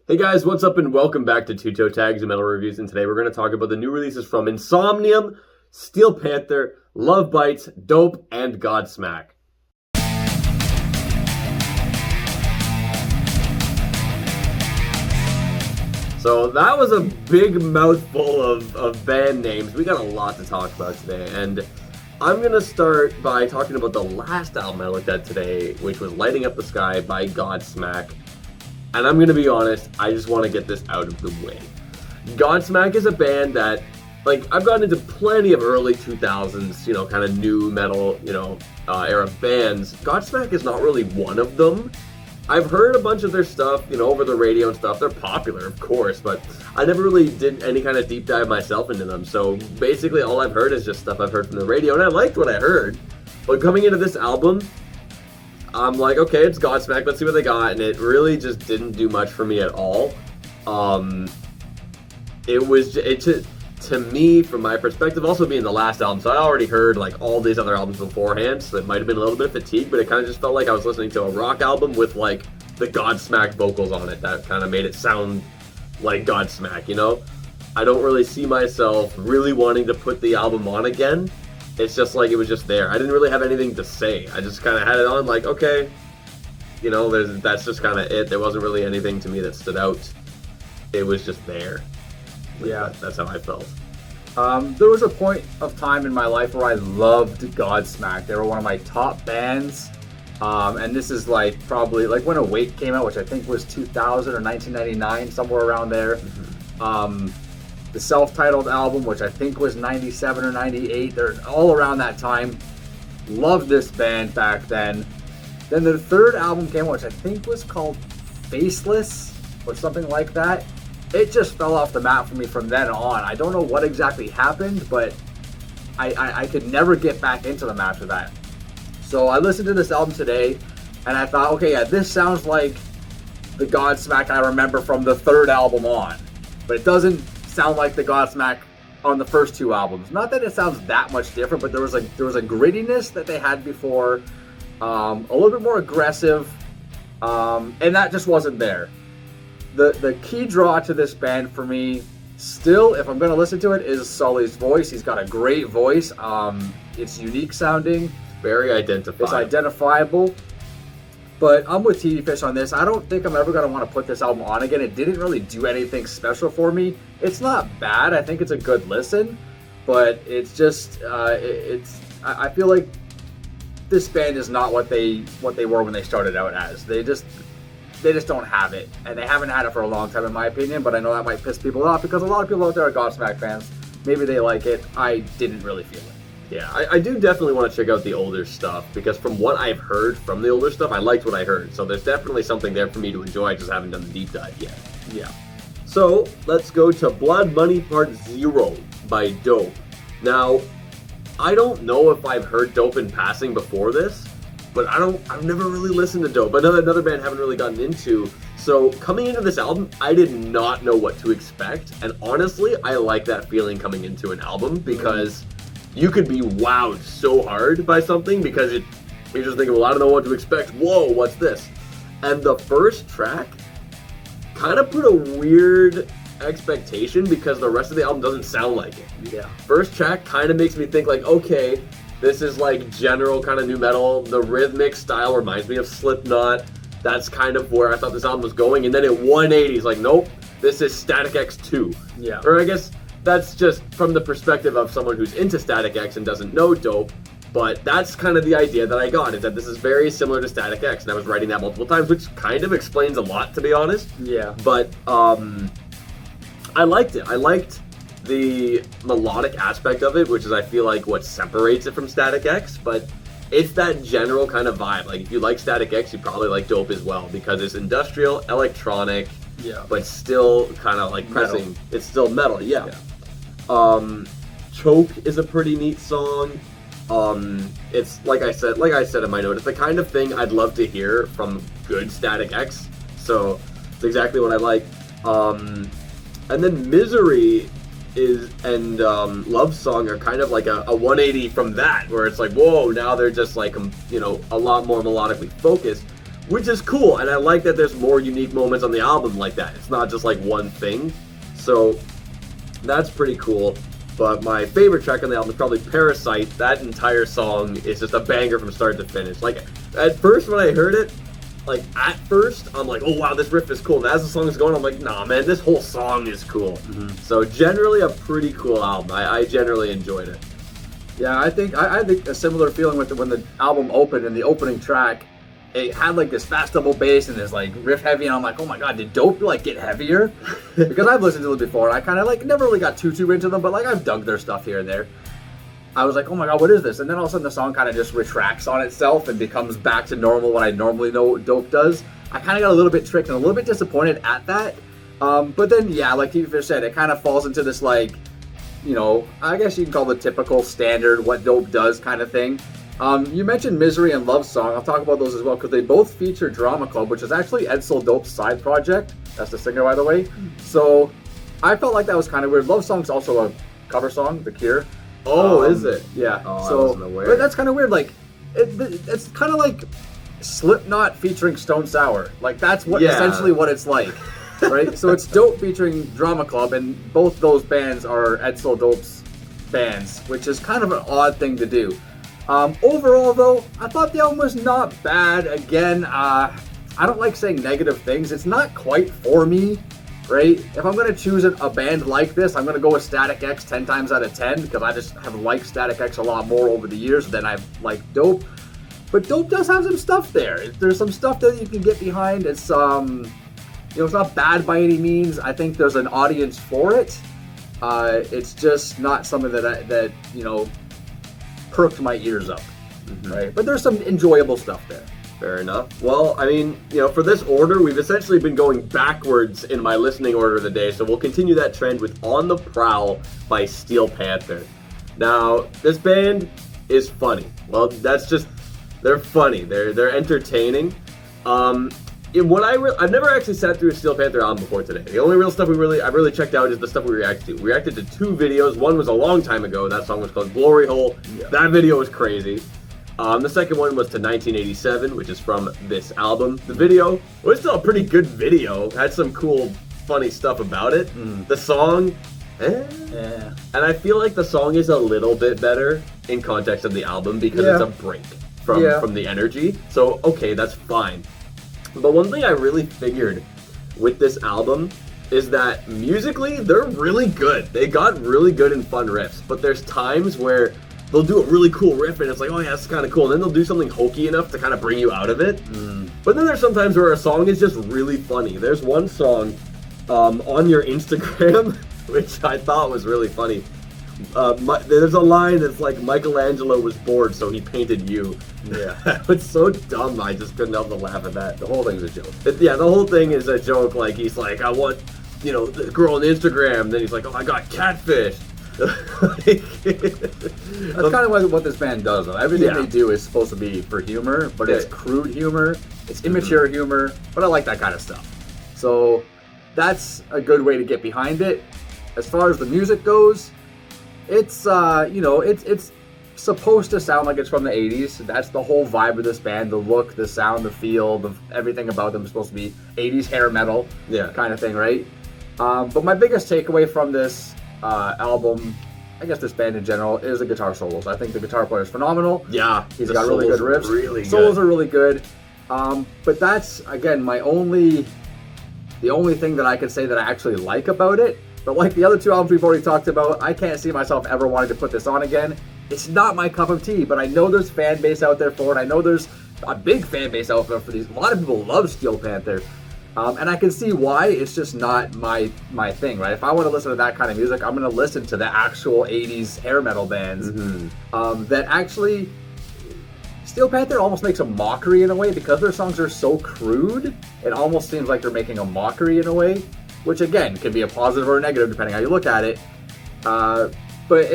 Hey guys, what's up and welcome back to Toe Tags and Metal Reviews, and today we're going to talk about the new releases from Insomnium, Steel Panther, Lovebites, Dope, and Godsmack. So that was a big mouthful of band names. We got a lot to talk about today, and I'm going to start by talking about the last album I looked at today, which was Lighting Up the Sky by Godsmack. And I'm going to be honest, I just want to get this out of the way. Godsmack is a band that, I've gotten into plenty of early 2000s, kind of new metal, era bands. Godsmack is not really one of them. I've heard a bunch of their stuff, over the radio and stuff. They're popular, of course, but I never really did any kind of deep dive myself into them. So basically all I've heard is just stuff I've heard from the radio, and I liked what I heard. But coming into this album, I'm like, okay, it's Godsmack, let's see what they got, and it really just didn't do much for me at all. To me, from my perspective, also being the last album, so I already heard all these other albums beforehand, so it might have been a little bit fatigued, but it kind of just felt like I was listening to a rock album with the Godsmack vocals on it that kind of made it sound like Godsmack, I don't really see myself really wanting to put the album on again. It's just it was just there. I didn't really have anything to say. I just kind of had it on okay, that's just kind of it. There wasn't really anything to me that stood out. It was just there. Yeah. That's how I felt. There was a point of time in my life where I loved Godsmack. They were one of my top bands. And this is probably when Awake came out, which I think was 2000 or 1999, somewhere around there. Mm-hmm. The self-titled album, which I think was 97 or 98, they're all around that time. Loved this band back then. Then the third album came out, which I think was called Faceless or something like that. It just fell off the map for me from then on. I don't know what exactly happened, but I could never get back into them after that. So I listened to this album today, and I thought, okay, yeah, this sounds like the Godsmack I remember from the third album on. But it doesn't sound like the Godsmack on the first two albums. Not that it sounds that much different, but there was a grittiness that they had before, a little bit more aggressive, and that just wasn't there. The key draw to this band for me, still, if I'm going to listen to it, is Sully's voice. He's got a great voice. It's unique sounding. Very identifiable. It's identifiable. But I'm with TV Fish on this. I don't think I'm ever going to want to put this album on again. It didn't really do anything special for me. It's not bad. I think it's a good listen. But it's just, I feel like this band is not what they were when they started out as. They just don't have it. And they haven't had it for a long time, in my opinion. But I know that might piss people off because a lot of people out there are Godsmack fans. Maybe they like it. I didn't really feel it. Yeah, I do definitely want to check out the older stuff, because from what I've heard from the older stuff, I liked what I heard. So there's definitely something there for me to enjoy. I just haven't done the deep dive yet. Yeah. So let's go to Blood Money Part 0 by Dope. Now, I don't know if I've heard Dope in passing before this, but I've never really listened to Dope. Another band I haven't really gotten into. So coming into this album, I did not know what to expect. And honestly, I like that feeling coming into an album, because you could be wowed so hard by something because you're just thinking, well, I don't know what to expect. Whoa, what's this? And the first track kind of put a weird expectation because the rest of the album doesn't sound like it. Yeah. First track kind of makes me think okay, this is general kind of new metal. The rhythmic style reminds me of Slipknot. That's kind of where I thought this album was going. And then at 180, it's nope, this is Static X 2. Yeah. Or I guess that's just from the perspective of someone who's into Static X and doesn't know Dope, but that's kind of the idea that I got, is that this is very similar to Static X, and I was writing that multiple times, which kind of explains a lot, to be honest. Yeah. But I liked it. I liked the melodic aspect of it, which is, I feel like, what separates it from Static X, but it's that general kind of vibe. If you like Static X, you probably like Dope as well, because it's industrial, electronic, yeah, but still kind of pressing. Metal. It's still metal, yeah. Choke is a pretty neat song. It's like I said in my note, it's the kind of thing I'd love to hear from good Static X. So it's exactly what I like. And then Misery and Love Song are kind of like a 180 from that, where it's whoa, now they're just a lot more melodically focused. which is cool. And I like that there's more unique moments on the album like that. It's not just like one thing. So that's pretty cool. But my favorite track on the album is probably Parasite. That entire song is just a banger from start to finish. Like, at first when I heard it, I'm like, oh wow, this riff is cool. And as the song is going, I'm like, nah man, this whole song is cool. So generally a pretty cool album. I generally enjoyed it. Yeah, I think a similar feeling with when the album opened and the opening track, it had like this fast double bass and this like riff heavy, and I'm like, oh my god, did Dope like get heavier? Because I've listened to them before, and I kind of like never really got too into them, but like I've dug their stuff here and there. I was like, oh my god, what is this? And then all of a sudden the song kind of just retracts on itself and becomes back to normal, what I normally know Dope does. I kind of got a little bit tricked and a little bit disappointed at that. But then, yeah, like T Fish said, it kind of falls into this like, you know, I guess you can call it typical standard what Dope does kind of thing. You mentioned Misery and Love Song. I'll talk about those as well because they both feature Drama Club, which is actually Edsel Dope's side project. That's the singer, by the way. So I felt like that was kind of weird. Love Song's also a cover song, The Cure. Oh, is it? Yeah. Oh, so, I wasn't aware. But that's kind of weird. Like, it's kind of like Slipknot featuring Stone Sour. Like, that's what essentially what it's like, right? So it's Dope featuring Drama Club, and both those bands are Edsel Dope's bands, which is kind of an odd thing to do. Overall, though, I thought the album was not bad. Again, I don't like saying negative things. It's not quite for me, right? If I'm going to choose a band like this, I'm going to go with Static X 10 times out of 10 because I just have liked Static X a lot more over the years than I've liked Dope. But Dope does have some stuff there. There's some stuff that you can get behind. It's, you know, it's not bad by any means. I think there's an audience for it. It's just not something that you know, perked my ears up, right? But there's some enjoyable stuff there. Fair enough. Well, I mean, you know, for this order, we've essentially been going backwards in my listening order of the day, so we'll continue that trend with On the Prowl by Steel Panther. Now, this band is funny. Well, that's just, they're funny. They're entertaining. I've never actually sat through a Steel Panther album before today. The only real stuff I've really checked out is the stuff we reacted to. We reacted to 2 videos. One was a long time ago. That song was called Glory Hole. Yeah. That video was crazy. The second one was to 1987, which is from this album. The video was still a pretty good video. Had some cool, funny stuff about it. The song, And I feel like the song is a little bit better in context of the album because it's a break from the energy. So, okay, that's fine. But one thing I really figured with this album is that musically, they're really good. They got really good and fun riffs, but there's times where they'll do a really cool riff and it's like, oh yeah, that's kind of cool. And then they'll do something hokey enough to kind of bring you out of it. But then there's some times where a song is just really funny. There's one song on your Instagram, which I thought was really funny. There's a line that's like, Michelangelo was bored, so he painted you. Yeah. It's so dumb, I just couldn't help but laugh at that. The whole thing's a joke. The whole thing is a joke. Like, he's like, I want, you know, the girl on Instagram. Then he's like, oh, I got catfish. That's kind of what this band does, though. Everything they do is supposed to be for humor, but it's crude humor, it's immature humor, but I like that kind of stuff. So that's a good way to get behind it. As far as the music goes, it's you know, it's supposed to sound like it's from the 80s. That's the whole vibe of this band. The look, the sound, the feel, everything about them is supposed to be 80s hair metal kind of thing, right? But my biggest takeaway from this album, I guess this band in general, is the guitar solos. I think the guitar player is phenomenal. Yeah, he's got really good riffs. Solos are really good. But that's, again, the only thing that I can say that I actually like about it. But like the other 2 albums we've already talked about, I can't see myself ever wanting to put this on again. It's not my cup of tea, but I know there's fan base out there for it. I know there's a big fan base out there for these. A lot of people love Steel Panther. And I can see why. It's just not my thing, right? If I want to listen to that kind of music, I'm going to listen to the actual 80s hair metal bands that actually... Steel Panther almost makes a mockery in a way because their songs are so crude. It almost seems like they're making a mockery in a way, which again can be a positive or a negative depending how you look at it. But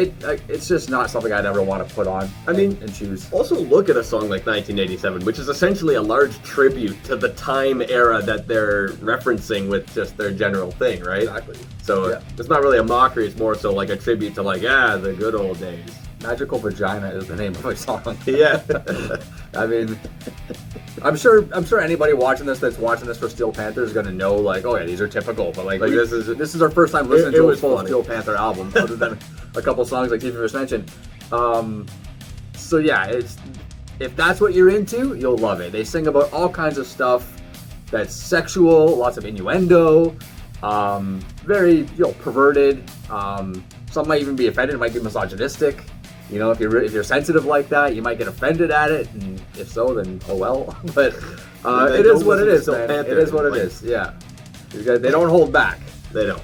it's just not something I'd ever want to put on and choose. Also look at a song like 1987, which is essentially a large tribute to the time era that they're referencing with just their general thing, right? Exactly. So it's not really a mockery, it's more so like a tribute to like, the good old days. Magical Vagina is the name of my song. Yeah. I mean, I'm sure anybody watching this that's watching this for Steel Panther is gonna know, like, oh yeah, these are typical, but like this is our first time listening to a full Steel Panther album, other than a couple songs like Tifa just mentioned. So yeah, if that's what you're into, you'll love it. They sing about all kinds of stuff that's sexual, lots of innuendo, very perverted. Some might even be offended. It might be misogynistic. You know, if you're sensitive like that, you might get offended at it, and if so, then oh well. But it is what it is, man. It is what it is. Yeah, they don't hold back. They don't.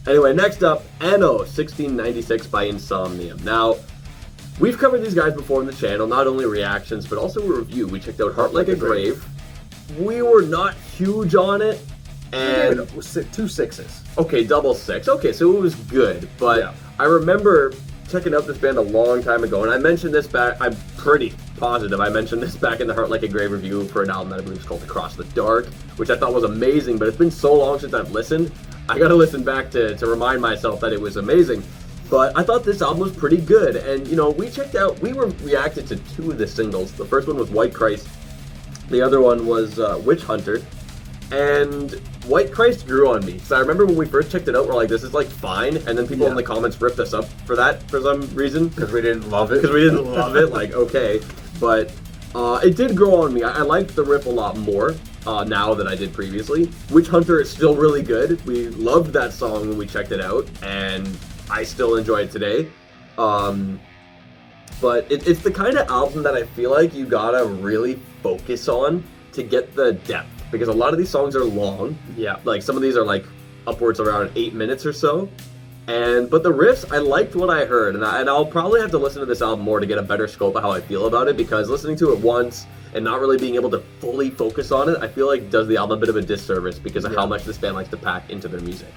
Anyway, next up, Anno 1696 by Insomnium. Now, we've covered these guys before on the channel, not only reactions, but also a review. We checked out Heart Like a Grave. We were not huge on it, and 2 6s. Okay, double 6. Okay, so it was good, but yeah. I remember checking out this band a long time ago, and I mentioned this back, I'm pretty positive I mentioned this back in the Heart Like a Grave review for an album that I believe is called Across the Dark, which I thought was amazing, but it's been so long since I've listened, I gotta listen back to remind myself that it was amazing. But I thought this album was pretty good, and you know, we reacted to 2 of the singles. The first one was White Christ, the other one was Witch Hunter, and White Christ grew on me. So I remember when we first checked it out, we're like, this is like fine, and then people in the comments ripped us up for that for some reason. Because we didn't love it. Like, okay. But it did grow on me. I liked the riff a lot more now than I did previously. Witch Hunter is still really good. We loved that song when we checked it out, and I still enjoy it today. But it's the kind of album that I feel like you gotta really focus on to get the depth. Because a lot of these songs are long. Yeah. Like, some of these are like upwards around 8 minutes or so. But the riffs, I liked what I heard. And I'll probably have to listen to this album more to get a better scope of how I feel about it. Because listening to it once and not really being able to fully focus on it, I feel like does the album a bit of a disservice because of how much this band likes to pack into their music.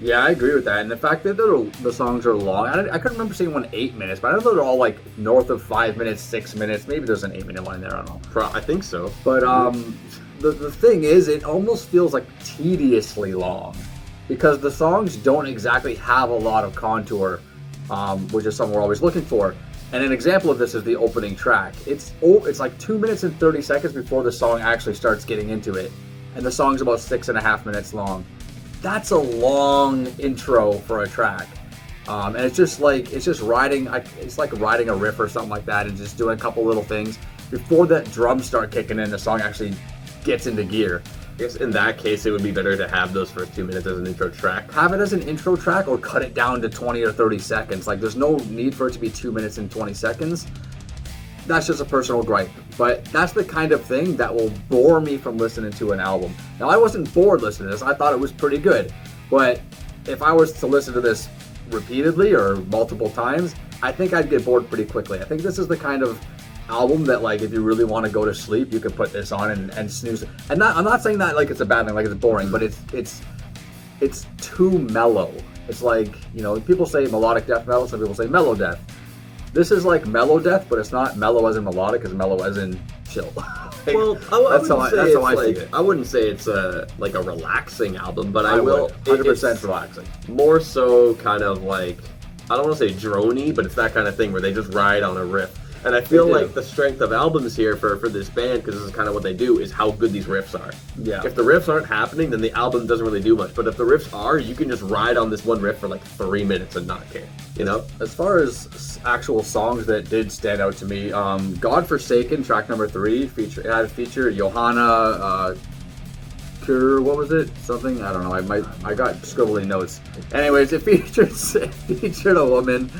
Yeah, I agree with that. And the fact that the songs are long, I couldn't remember seeing one 8 minutes, but I know they're all like north of 5 minutes, 6 minutes. Maybe there's an 8-minute one in there, I don't know. I think so. But the thing is, it almost feels like tediously long because the songs don't exactly have a lot of contour, which is something we're always looking for. And an example of this is the opening track. It's like 2 minutes and 30 seconds before the song actually starts getting into it, and the song's about 6.5 minutes long. That's a long intro for a track, and it's like riding a riff or something like that, and just doing a couple little things before that drums start kicking in. The song actually gets into gear. I guess in that case, it would be better to have those first 2 minutes as an intro track. Have it as an intro track, or cut it down to 20 or 30 seconds. Like, there's no need for it to be 2 minutes and 20 seconds. That's just a personal gripe. But that's the kind of thing that will bore me from listening to an album. Now, I wasn't bored listening to this. I thought it was pretty good. But if I was to listen to this repeatedly or multiple times, I think I'd get bored pretty quickly. I think this is the kind of album that, like, if you really want to go to sleep, you could put this on and snooze. And I'm not saying that like it's a bad thing, like it's boring, but it's too mellow. It's like, you know, people say melodic death metal, some people say mellow death. This is like mellow death, but it's not mellow as in melodic, it's mellow as in chill. Well, that's how I see it. I wouldn't say it's like a relaxing album, but I will 100% relaxing. More so kind of like, I don't want to say droney, but it's that kind of thing where they just ride on a riff. And I feel like the strength of albums here for this band, because this is kind of what they do, is how good these riffs are. Yeah. If the riffs aren't happening, then the album doesn't really do much. But if the riffs are, you can just ride on this one riff for like 3 minutes and not care. You know? As far as actual songs that did stand out to me, Godforsaken, track number 3, it had a feature Johanna what was it? Something? I don't know. I got scribbly notes. Anyways, it featured a woman.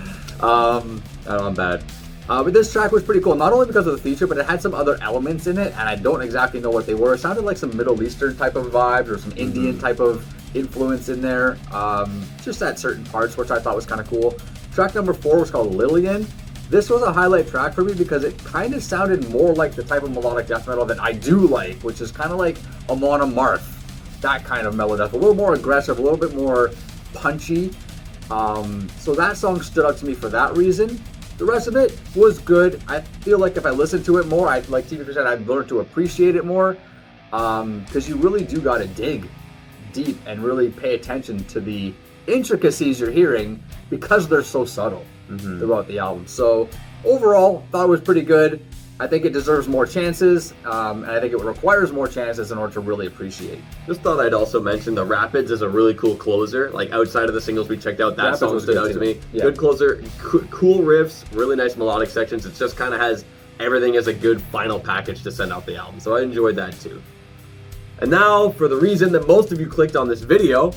I don't know, I'm bad. But this track was pretty cool, not only because of the feature, but it had some other elements in it, and I don't exactly know what they were. It sounded like some Middle Eastern type of vibes or some Indian type of influence in there, just at certain parts, which I thought was kind of cool. Track number 4 was called Lillian. This was a highlight track for me because it kind of sounded more like the type of melodic death metal that I do like, which is kind of like Amon Amarth, that kind of mellow death, a little more aggressive, a little bit more punchy. So that song stood out to me for that reason. The rest of it was good. I feel like if I listened to it more, like TV said, I'd learn to appreciate it more. Because you really do got to dig deep and really pay attention to the intricacies you're hearing because they're so subtle throughout the album. So overall, thought it was pretty good. I think it deserves more chances, and I think it requires more chances in order to really appreciate. Just thought I'd also mention the Rapids is a really cool closer. Like outside of the singles we checked out, that Rapids song was stood good out to too. me. Yeah. Good closer, cool riffs, really nice melodic sections. It just kind of has everything as a good final package to send out the album. So I enjoyed that too. And now for the reason that most of you clicked on this video,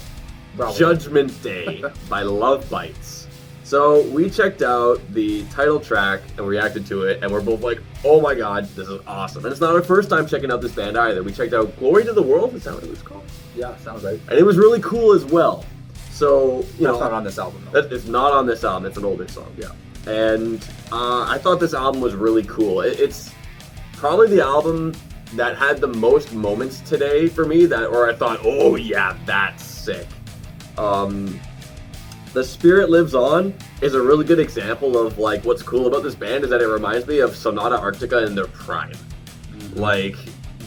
Probably. Judgment Day by Lovebites. So we checked out the title track and reacted to it, and we're both like, oh my god, this is awesome. And it's not our first time checking out this band either. We checked out Glory to the World, is that what it was called? Yeah, sounds right. And it was really cool as well. So, you know, That's not on this album, though. it's not on this album, it's an older song. Yeah. And I thought this album was really cool. It's probably the album that had the most moments today for me or I thought, oh yeah, that's sick. The Spirit Lives On is a really good example of like what's cool about this band is that it reminds me of Sonata Arctica in their prime. Like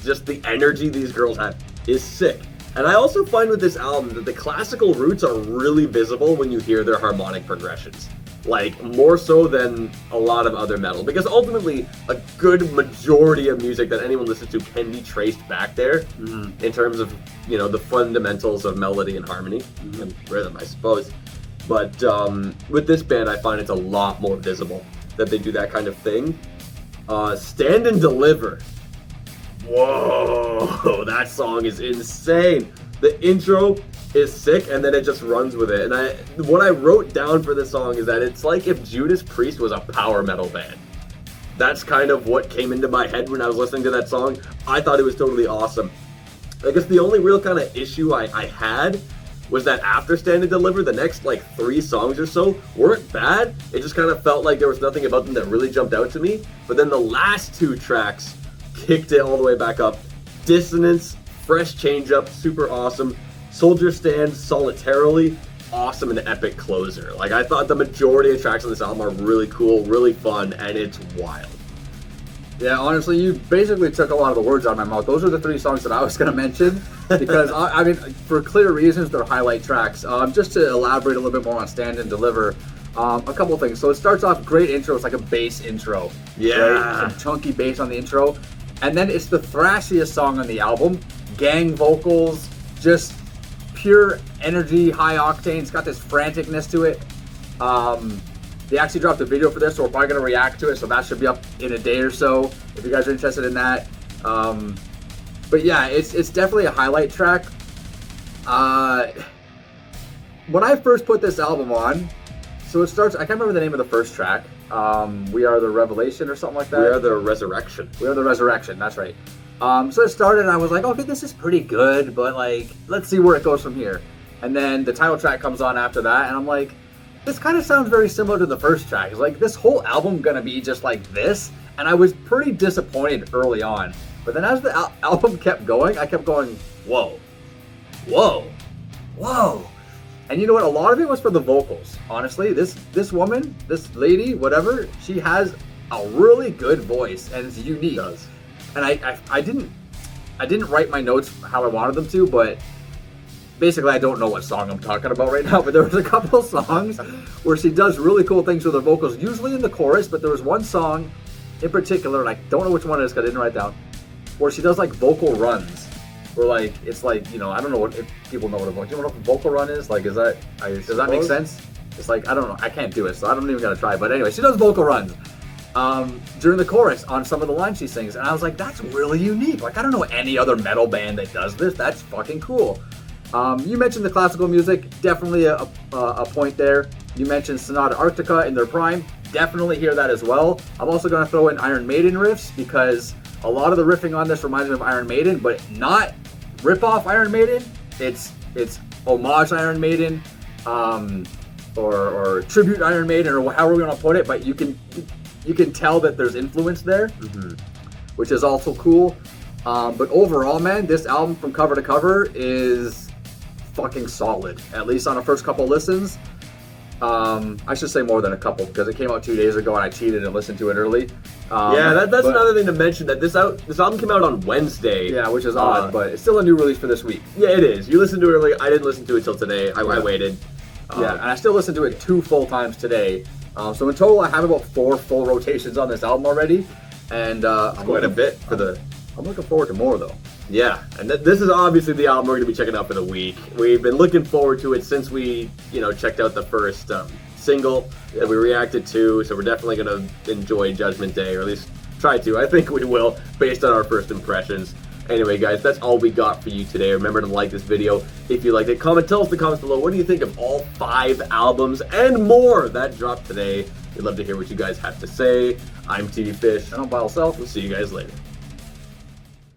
just the energy these girls have is sick. And I also find with this album that the classical roots are really visible when you hear their harmonic progressions. Like more so than a lot of other metal, because ultimately a good majority of music that anyone listens to can be traced back there in terms of, you know, the fundamentals of melody and harmony and rhythm, I suppose. But with this band, I find it's a lot more visible that they do that kind of thing. Stand and Deliver. Whoa, that song is insane. The intro is sick, and then it just runs with it. And what I wrote down for this song is that it's like if Judas Priest was a power metal band. That's kind of what came into my head when I was listening to that song. I thought it was totally awesome. I guess the only real kind of issue I had was that after Stand and Deliver, the next like 3 songs or so weren't bad. It just kind of felt like there was nothing about them that really jumped out to me. But then the last 2 tracks kicked it all the way back up. Dissonance, fresh change up, super awesome. Soldier Stand, Solitarily, awesome and epic closer. Like I thought the majority of tracks on this album are really cool, really fun, and it's wild. Yeah, honestly, you basically took a lot of the words out of my mouth. Those are the 3 songs that I was going to mention because, I mean, for clear reasons, they're highlight tracks. Just to elaborate a little bit more on Stand and Deliver, a couple of things. So it starts off great intro. It's like a bass intro. Yeah. Right? Some chunky bass on the intro. And then it's the thrashiest song on the album. Gang vocals, just pure energy, high octane. It's got this franticness to it. They actually dropped a video for this, so we're probably going to react to it, so that should be up in a day or so, if you guys are interested in that. But yeah, it's definitely a highlight track. When I first put this album on, so it starts, I can't remember the name of the first track. We Are the Revelation or something like that. We Are the Resurrection. We Are the Resurrection, that's right. So it started and I was like, okay, this is pretty good, but like, let's see where it goes from here. And then the title track comes on after that, and I'm like, this kind of sounds very similar to the first track. It's like, this whole album gonna be just like this? And I was pretty disappointed early on. But then as the album kept going, I kept going, whoa, whoa, whoa. And you know what? A lot of it was for the vocals. Honestly, this woman, this lady, whatever, she has a really good voice and it's unique. She does. And I didn't write my notes how I wanted them to, but basically I don't know what song I'm talking about right now, but there was a couple songs where she does really cool things with her vocals, usually in the chorus, but there was one song in particular, and I don't know which one it is because I didn't write it down, where she does like vocal runs. Where like, it's like, you know, I don't know if people know what a vocal, do you know what a vocal run is? Like, does that make sense? It's like, I don't know, I can't do it, so I don't even gotta try, but anyway, she does vocal runs during the chorus on some of the lines she sings, and I was like, that's really unique. Like, I don't know any other metal band that does this. That's fucking cool. You mentioned the classical music, definitely a point there. You mentioned Sonata Arctica in their prime, definitely hear that as well. I'm also going to throw in Iron Maiden riffs because a lot of the riffing on this reminds me of Iron Maiden, but not rip-off Iron Maiden. It's homage Iron Maiden, or tribute Iron Maiden, or however we want to put it. But you can tell that there's influence there, which is also cool. But overall, man, this album from cover to cover is fucking solid, at least on the first couple listens. I should say more than a couple because it came out 2 days ago and I cheated and listened to it early. That's another thing to mention, that this album came out on Wednesday. Yeah, which is odd, but it's still a new release for this week. Yeah, it is. You listened to it early. I didn't listen to it till today. I waited. Yeah, and I still listened to it 2 full times today. So in total, I have about 4 full rotations on this album already. And Quite a bit for the... I'm looking forward to more though. Yeah, and this is obviously the album we're going to be checking out for the week. We've been looking forward to it since we, checked out the first single that we reacted to, so we're definitely going to enjoy Judgment Day, or at least try to. I think we will, based on our first impressions. Anyway, guys, that's all we got for you today. Remember to like this video if you liked it. Tell us in the comments below, what do you think of all 5 albums and more that dropped today? We'd love to hear what you guys have to say. I'm TV Fish. And I'm Bile Self. We'll see you guys later.